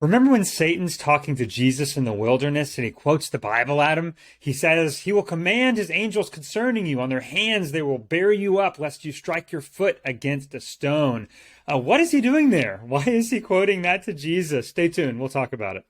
Remember when Satan's talking to Jesus in the wilderness and he quotes the Bible at him? He says, "He will command his angels concerning you. On their hands they will bear you up, lest you strike your foot against a stone." What is he doing there? Why is he quoting that to Jesus? Stay tuned. We'll talk about it.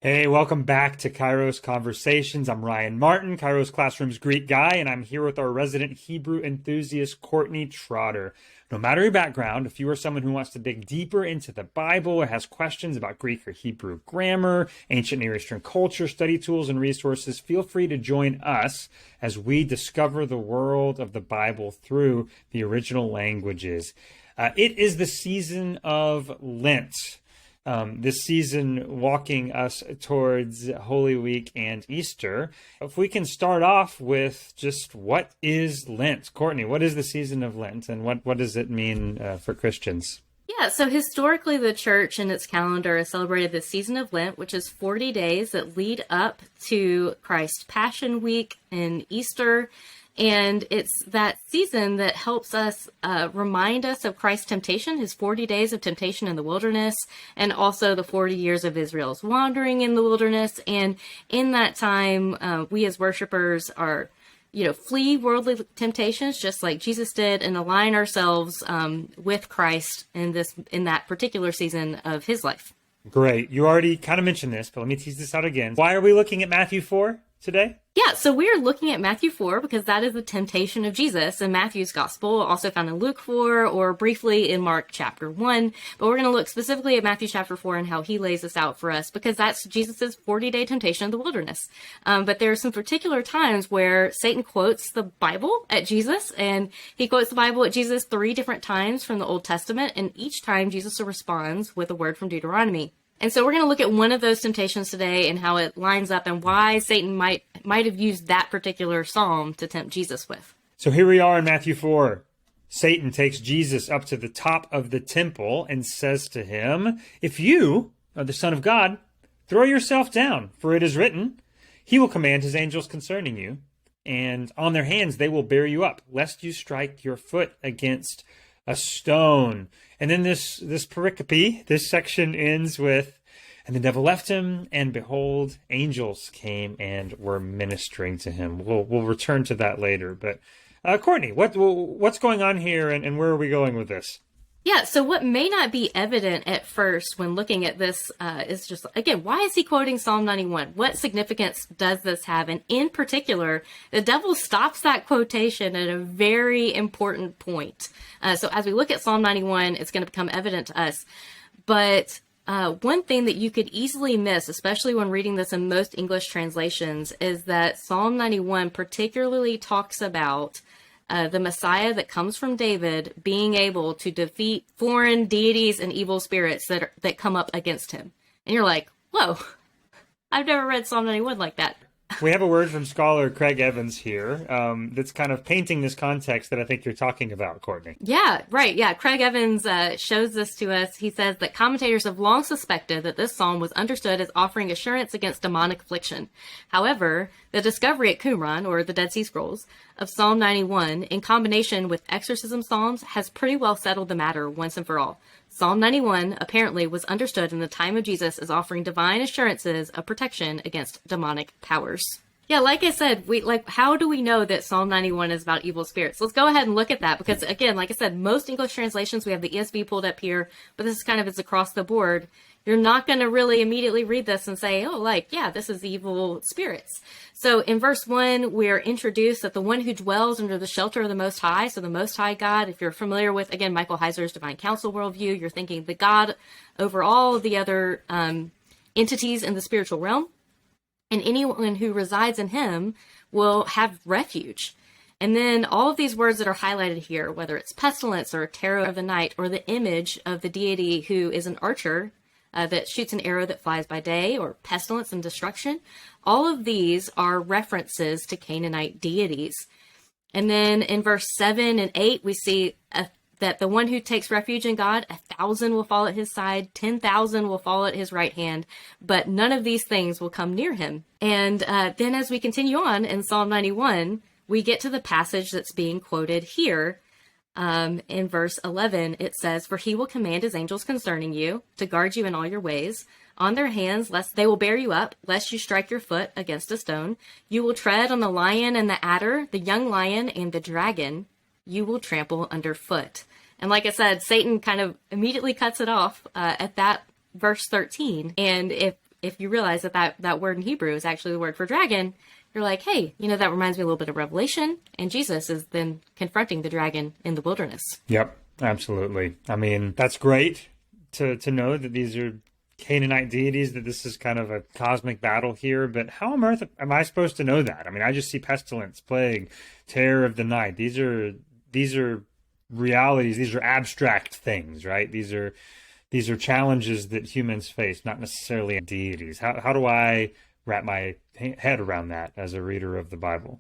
Hey, welcome back to Kairos Conversations. I'm Ryan Martin, Kairos Classroom's Greek guy, and I'm here with our resident Hebrew enthusiast, Courtney Trotter. No matter your background, if you are someone who wants to dig deeper into the Bible or has questions about Greek or Hebrew grammar, ancient Near Eastern culture, study tools, and resources, feel free to join us as we discover the world of the Bible through the original languages. It is the season of Lent. This season walking us towards Holy Week and Easter. If we can start off with just what is Lent? Courtney, what is the season of Lent and what does it mean for Christians? Yeah, so historically the church in its calendar has celebrated the season of Lent, which is 40 days that lead up to Christ's Passion Week and Easter. And it's that season that helps us remind us of Christ's temptation, his 40 days of temptation in the wilderness, and also the 40 years of Israel's wandering in the wilderness. And in that time, we as worshipers are, flee worldly temptations, just like Jesus did, and align ourselves with Christ in that particular season of his life. Great. You already kind of mentioned this, but let me tease this out again. Why are we looking at Matthew 4 today? Yeah, so we're looking at Matthew 4 because that is the temptation of Jesus in Matthew's gospel, also found in Luke 4 or briefly in Mark chapter 1. But we're going to look specifically at Matthew chapter 4 and how he lays this out for us because that's Jesus's 40-day temptation in the wilderness. But there are some particular times where Satan quotes the Bible at Jesus, and he quotes the Bible at Jesus 3 different times from the Old Testament, and each time Jesus responds with a word from Deuteronomy. And so we're going to look at one of those temptations today and how it lines up and why Satan might have used that particular psalm to tempt Jesus with. So here we are in Matthew 4. Satan takes Jesus up to the top of the temple and says to him, "If you are the Son of God, throw yourself down, for it is written, he will command his angels concerning you, and on their hands they will bear you up, lest you strike your foot against a stone." And then this pericope, this section ends with, "And the devil left him, and behold, angels came and were ministering to him." We'll return to that later. But Courtney, what's going on here, and where are we going with this? Yeah, so what may not be evident at first when looking at this is just, again, why is he quoting Psalm 91? What significance does this have? And in particular, the devil stops that quotation at a very important point. So as we look at Psalm 91, it's going to become evident to us. But one thing that you could easily miss, especially when reading this in most English translations, is that Psalm 91 particularly talks about the Messiah that comes from David being able to defeat foreign deities and evil spirits that come up against him. And you're like, whoa, I've never read Psalm 91 like that. We have a word from scholar Craig Evans here that's kind of painting this context that I think you're talking about, Courtney. Yeah, right. Yeah, Craig Evans shows this to us. He says that commentators have long suspected that this psalm was understood as offering assurance against demonic affliction. However, the discovery at Qumran, or the Dead Sea Scrolls, of Psalm 91, in combination with exorcism psalms, has pretty well settled the matter once and for all. Psalm 91 apparently was understood in the time of Jesus as offering divine assurances of protection against demonic powers. Yeah, like I said, how do we know that Psalm 91 is about evil spirits? Let's go ahead and look at that because, again, like I said, most English translations, we have the ESV pulled up here, but this is kind of it's across the board. You're not going to really immediately read this and say, this is evil spirits. So in verse 1, we're introduced that the one who dwells under the shelter of the Most High, so the Most High God, if you're familiar with, again, Michael Heiser's Divine Council worldview, you're thinking the God over all of the other entities in the spiritual realm, and anyone who resides in him will have refuge. And then all of these words that are highlighted here, whether it's pestilence or terror of the night or the image of the deity who is an archer, that shoots an arrow that flies by day, or pestilence and destruction. All of these are references to Canaanite deities. And then in verse 7 and 8, we see that the one who takes refuge in God, 1,000 will fall at his side, 10,000 will fall at his right hand, but none of these things will come near him. And then as we continue on in Psalm 91, we get to the passage that's being quoted here. In verse 11, it says, "For he will command his angels concerning you to guard you in all your ways. On their hands, lest they will bear you up, lest you strike your foot against a stone. You will tread on the lion and the adder, the young lion and the dragon. You will trample underfoot." And like I said, Satan kind of immediately cuts it off at that verse 13. And if you realize that word in Hebrew is actually the word for dragon, you're like, hey, that reminds me a little bit of Revelation. And Jesus is then confronting the dragon in the wilderness. Yep, absolutely. I mean, that's great to know that these are Canaanite deities, that this is kind of a cosmic battle here. But how on earth am I supposed to know that? I mean, I just see pestilence, plague, terror of the night. These are realities. These are abstract things, right? These are challenges that humans face, not necessarily deities. How do I wrap my head around that as a reader of the Bible?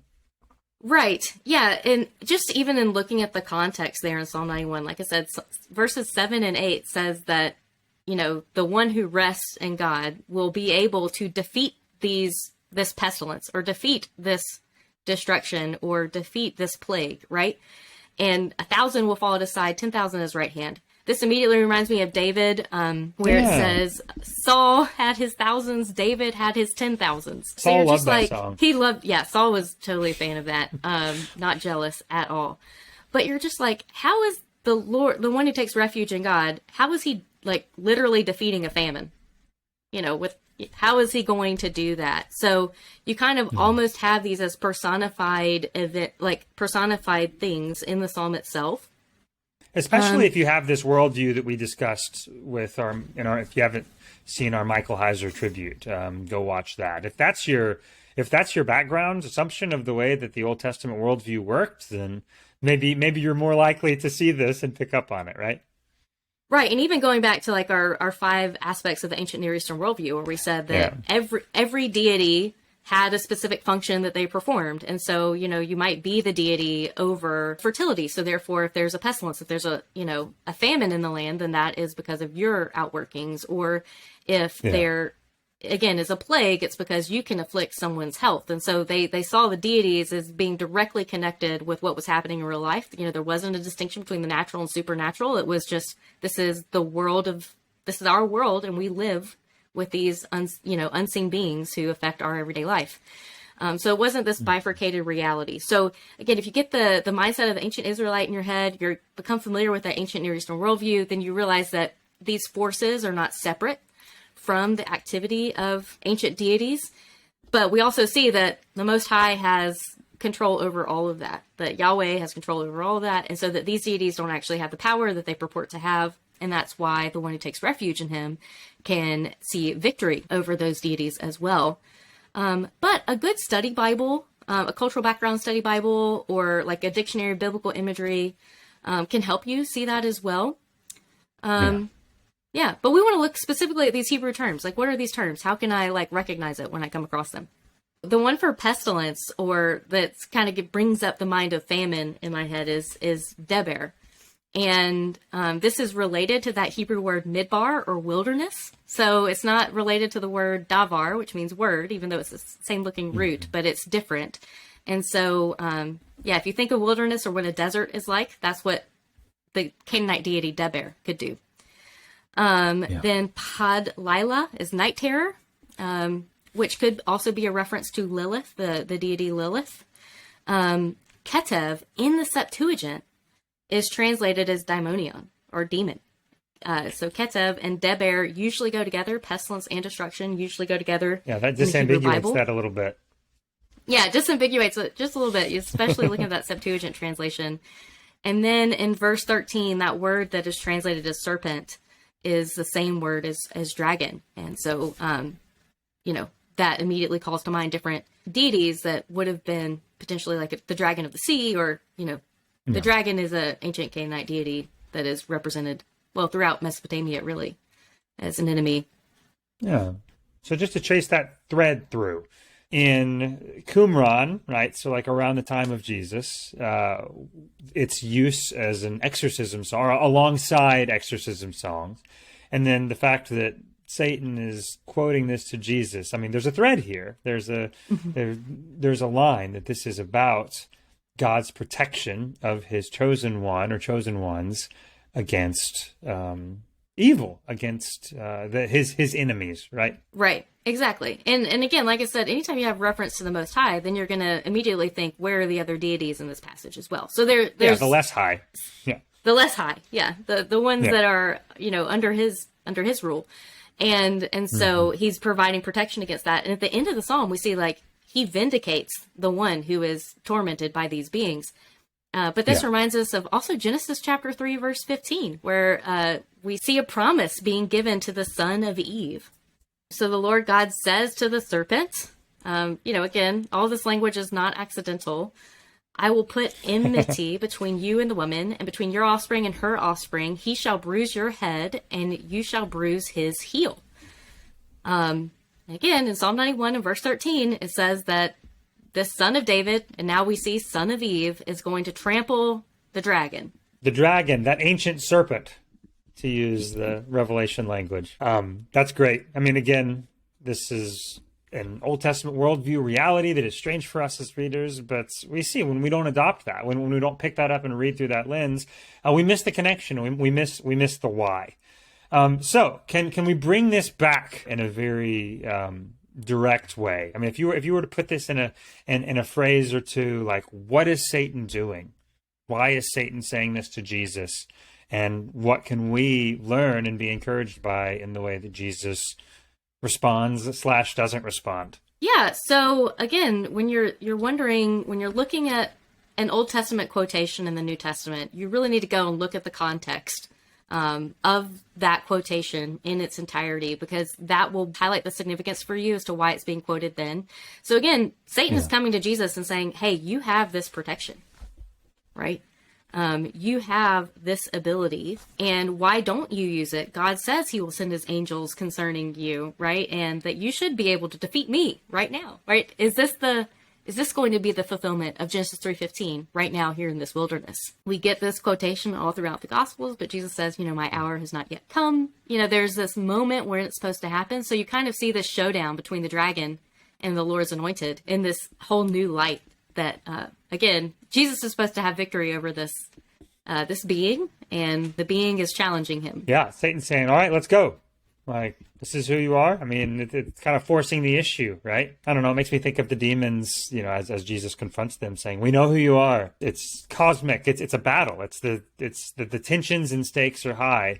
Right. Yeah. And just even in looking at the context there in Psalm 91, like I said, verses 7 and 8 says that, the one who rests in God will be able to defeat this pestilence, or defeat this destruction, or defeat this plague, right? And 1,000 will fall at his side, 10,000 at his right hand. This immediately reminds me of David, where it says Saul had his thousands, David had his 10,000s. So Saul you're loved just that like, song. Saul was totally a fan of that. Not jealous at all. But you're just like, how is the Lord, the one who takes refuge in God, how is he like literally defeating a famine? How is he going to do that? So you kind of almost have these as personified personified things in the psalm itself. Especially if you have this worldview that we discussed with if you haven't seen our Michael Heiser tribute, go watch that. If that's your background assumption of the way that the Old Testament worldview worked, then maybe you're more likely to see this and pick up on it, right? Right, and even going back to like our 5 aspects of the ancient Near Eastern worldview, where we said that every deity had a specific function that they performed. And so, you might be the deity over fertility. So therefore, if there's a pestilence, if there's a famine in the land, then that is because of your outworkings. Or if there, again, is a plague, it's because you can afflict someone's health. And so they saw the deities as being directly connected with what was happening in real life. There wasn't a distinction between the natural and supernatural. It was just, this is our world, and we live with these unseen beings who affect our everyday life. So it wasn't this bifurcated reality. So again, if you get the mindset of the ancient Israelite in your head, you become familiar with that ancient Near Eastern worldview, then you realize that these forces are not separate from the activity of ancient deities. But we also see that the Most High has control over all of that Yahweh has control over all of that, and so that these deities don't actually have the power that they purport to have. And that's why the one who takes refuge in him can see victory over those deities as well. But a good study Bible, a cultural background study Bible, or like a dictionary of biblical imagery can help you see that as well. Yeah, but we want to look specifically at these Hebrew terms. Like, what are these terms? How can I recognize it when I come across them? The one for pestilence, or that kind of brings up the mind of famine in my head, is deber. And this is related to that Hebrew word midbar, or wilderness. So it's not related to the word davar, which means word, even though it's the same looking root, but it's different. And so, if you think of wilderness or what a desert is like, that's what the Canaanite deity Deber could do. Then Pod Lila is night terror, which could also be a reference to Lilith, the deity Lilith. Ketev in the Septuagint is translated as daimonion, or demon. So Ketev and Deber usually go together. Pestilence and destruction usually go together. Yeah, that disambiguates that a little bit. Yeah, it disambiguates it just a little bit, especially looking at that Septuagint translation. And then in verse 13, that word that is translated as serpent is the same word as dragon. And so, that immediately calls to mind different deities that would have been potentially like the dragon of the sea, or, the dragon is an ancient Canaanite deity that is represented, throughout Mesopotamia, really, as an enemy. Yeah. So just to chase that thread through, in Qumran, right? So like around the time of Jesus, its use as an exorcism song, or alongside exorcism songs. And then the fact that Satan is quoting this to Jesus. I mean, there's a thread here. There's a line that this is about God's protection of his chosen one or chosen ones against evil, against his enemies, right? Right. Exactly. And again, like I said, anytime you have reference to the Most High, then you're going to immediately think, where are the other deities in this passage as well? So there's the less high. Yeah. The less high. Yeah. The ones that are, under his rule. And so he's providing protection against that. And at the end of the psalm, we see like he vindicates the one who is tormented by these beings. But this reminds us of also Genesis chapter 3, verse 15, where we see a promise being given to the son of Eve. So the Lord God says to the serpent, again, all this language is not accidental. I will put enmity between you and the woman, and between your offspring and her offspring. He shall bruise your head, and you shall bruise his heel. Again, in Psalm 91 and verse 13, it says that this son of David, and now we see son of Eve, is going to trample the dragon. The dragon, that ancient serpent, to use the Revelation language. That's great. I mean, again, this is an Old Testament worldview reality that is strange for us as readers, but we see when we don't adopt that, when we don't pick that up and read through that lens, we miss the connection. We miss the why. So can we bring this back in a very direct way? I mean, if you were to put this in a phrase or two, like, what is Satan doing? Why is Satan saying this to Jesus? And what can we learn and be encouraged by in the way that Jesus responds / doesn't respond? Yeah. So again, when you're wondering, when you're looking at an Old Testament quotation in the New Testament, you really need to go and look at the context of that quotation in its entirety, because that will highlight the significance for you as to why it's being quoted then. So again, Satan is coming to Jesus and saying, hey, you have this protection, right? You have this ability, and why don't you use it? God says he will send his angels concerning you, right? And that you should be able to defeat me right now, right? Is this going to be the fulfillment of Genesis 3:15 right now here in this wilderness? We get this quotation all throughout the Gospels, but Jesus says, my hour has not yet come. There's this moment where it's supposed to happen. So you kind of see this showdown between the dragon and the Lord's anointed in this whole new light that, again, Jesus is supposed to have victory over this being, and the being is challenging him. Yeah, Satan's saying, all right, let's go. Like, this is who you are. I mean, it's kind of forcing the issue, right? I don't know. It makes me think of the demons, as Jesus confronts them, saying, we know who you are. It's cosmic. It's a battle. It's the tensions and stakes are high.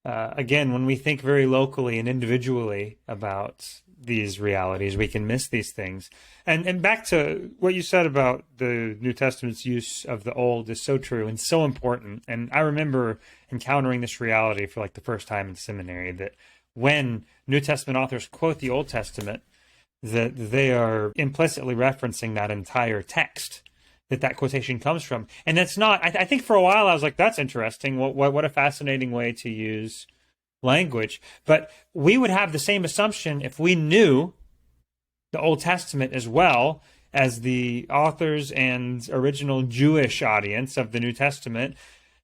Again, when we think very locally and individually about these realities, we can miss these things. And back to what you said about the New Testament's use of the Old is so true and so important. And I remember encountering this reality for like the first time in seminary, that when New Testament authors quote the Old Testament, that they are implicitly referencing that entire text that quotation comes from. And that's not, I think for a while I was like, that's interesting. What a fascinating way to use language. But we would have the same assumption if we knew the Old Testament as well as the authors and original Jewish audience of the New Testament,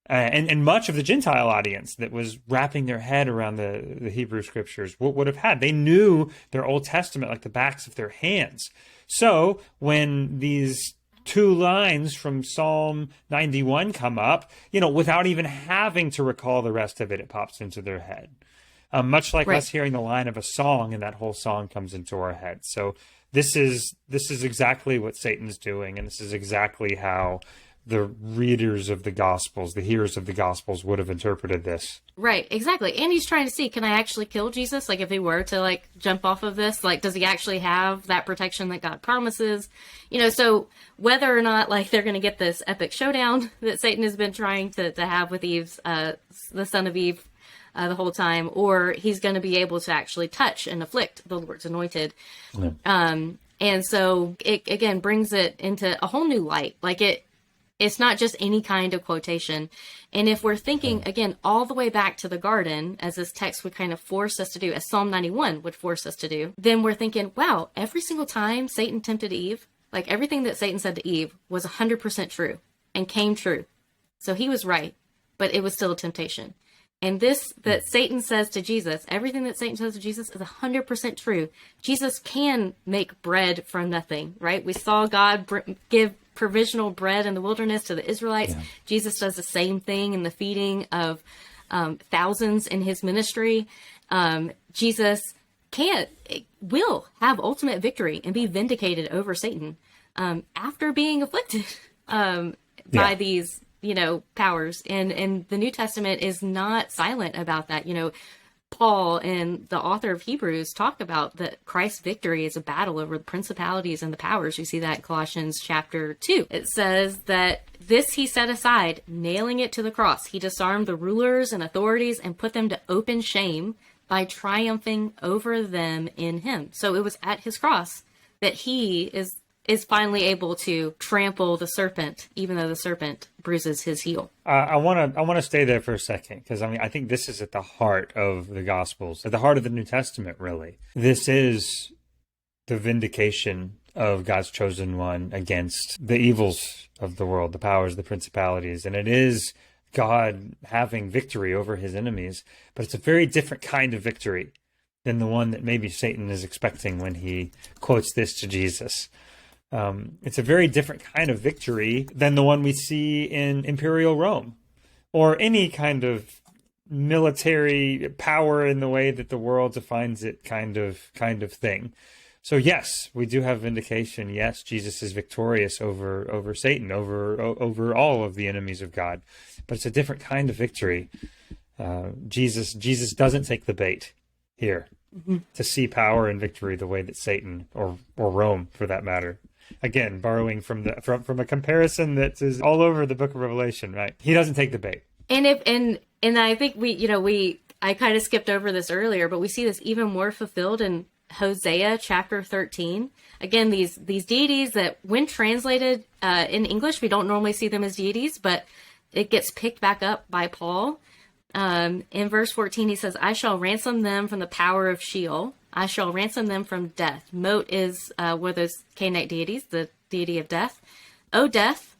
and much of the Gentile audience that was wrapping their head around the Hebrew scriptures would have had. They knew their Old Testament like the backs of their hands. So when these two lines from Psalm 91 come up, without even having to recall the rest of it, it pops into their head. Much like us hearing the line of a song, and that whole song comes into our head. So this is exactly what Satan's doing, and this is exactly how the readers of the Gospels, the hearers of the Gospels, would have interpreted this. Right, exactly. And he's trying to see, can I actually kill Jesus? Like, if he were to, like, jump off of this, like, does he actually have that protection that God promises? So whether or not, like, they're going to get this epic showdown that Satan has been trying to have with Eve's, the son of Eve, the whole time, or he's going to be able to actually touch and afflict the Lord's anointed. Yeah. And so it, again, brings it into a whole new light. Like, It's not just any kind of quotation. And if we're thinking, again, all the way back to the garden, as this text would kind of force us to do, as Psalm 91 would force us to do, then we're thinking, wow, every single time Satan tempted Eve, like everything that Satan said to Eve was 100% true and came true. So he was right, but it was still a temptation. And this that Satan says to Jesus, everything that Satan says to Jesus is 100% true. Jesus can make bread from nothing, right? We saw God give provisional bread in the wilderness to the Israelites. Yeah. Jesus does the same thing in the feeding of thousands in his ministry. Jesus will have ultimate victory and be vindicated over Satan after being afflicted by these powers. And the New Testament is not silent about that. Paul and the author of Hebrews talk about that Christ's victory is a battle over the principalities and the powers. You see that in Colossians chapter 2. It says that this he set aside, nailing it to the cross. He disarmed the rulers and authorities and put them to open shame by triumphing over them in him. So it was at his cross that he is finally able to trample the serpent, even though the serpent bruises his heel. I want to stay there for a second, because I think this is at the heart of the Gospels, at the heart of the New Testament, really. This is the vindication of God's chosen one against the evils of the world, the powers, the principalities, and it is God having victory over his enemies, but it's a very different kind of victory than the one that maybe Satan is expecting when he quotes this to Jesus. It's a very different kind of victory than the one we see in Imperial Rome, or any kind of military power in the way that the world defines it kind of thing. So yes, we do have vindication. Yes, Jesus is victorious over Satan, over all of the enemies of God, but it's a different kind of victory. Jesus doesn't take the bait here to see power and victory the way that Satan or Rome, for that matter. Again, borrowing from a comparison that is all over the book of Revelation, right? He doesn't take the bait. And I think I kind of skipped over this earlier, but we see this even more fulfilled in Hosea chapter 13. Again, these deities that when translated in English, we don't normally see them as deities, but it gets picked back up by Paul. In verse 14, he says, I shall ransom them from the power of Sheol. I shall ransom them from death. Mot is one of those Canaanite deities, the deity of death. O death,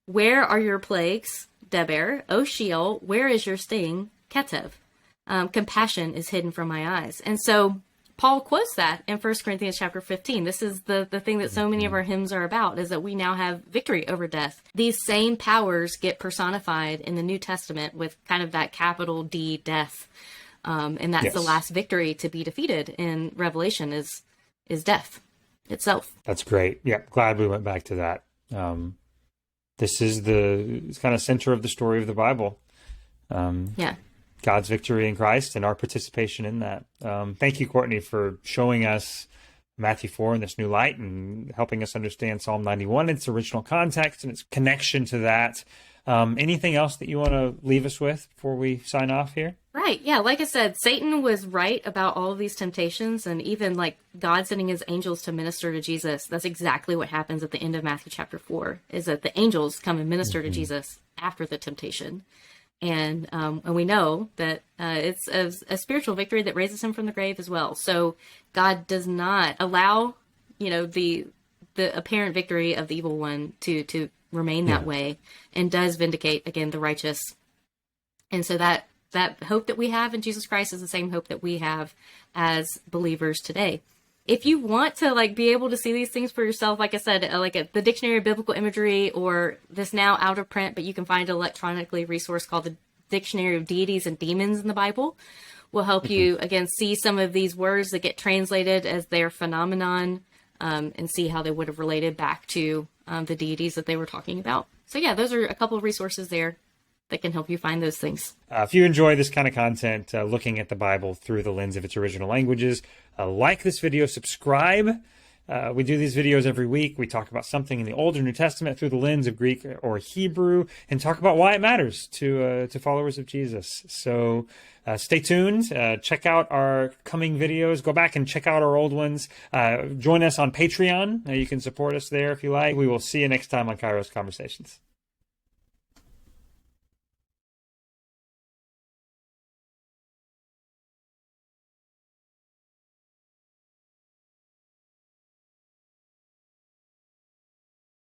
where are your plagues? Deber. O Sheol, where is your sting? Ketev. Compassion is hidden from my eyes. And so Paul quotes that in 1 Corinthians chapter 15. This is the thing that so many of our hymns are about, is that we now have victory over death. These same powers get personified in the New Testament with kind of that capital D, death. And that's the last victory to be defeated in Revelation is death itself. That's great. Yeah, glad we went back to that. This is the kind of center of the story of the Bible. God's victory in Christ and our participation in that. Thank you, Courtney, for showing us Matthew 4 in this new light and helping us understand Psalm 91, its original context and its connection to that. Anything else that you want to leave us with before we sign off here? Right. Yeah. Like I said, Satan was right about all of these temptations, and even like God sending his angels to minister to Jesus. That's exactly what happens at the end of Matthew chapter 4, is that the angels come and minister to Jesus after the temptation. And we know that it's a spiritual victory that raises him from the grave as well. So God does not allow, the apparent victory of the evil one to remain that way, and does vindicate, again, the righteous. And so that hope that we have in Jesus Christ is the same hope that we have as believers today. If you want to be able to see these things for yourself, like I said, the Dictionary of Biblical Imagery, or this now out of print, but you can find an electronically resource called the Dictionary of Deities and Demons in the Bible, will help you, again, see some of these words that get translated as their phenomenon, and see how they would have related back to the deities that they were talking about. So yeah, those are a couple of resources there that can help you find those things. If you enjoy this kind of content, looking at the Bible through the lens of its original languages, like this video, subscribe. We do these videos every week. We talk about something in the Old or New Testament through the lens of Greek or Hebrew, and talk about why it matters to followers of Jesus. So stay tuned. Check out our coming videos. Go back and check out our old ones. Join us on Patreon. You can support us there if you like. We will see you next time on Kairos Conversations.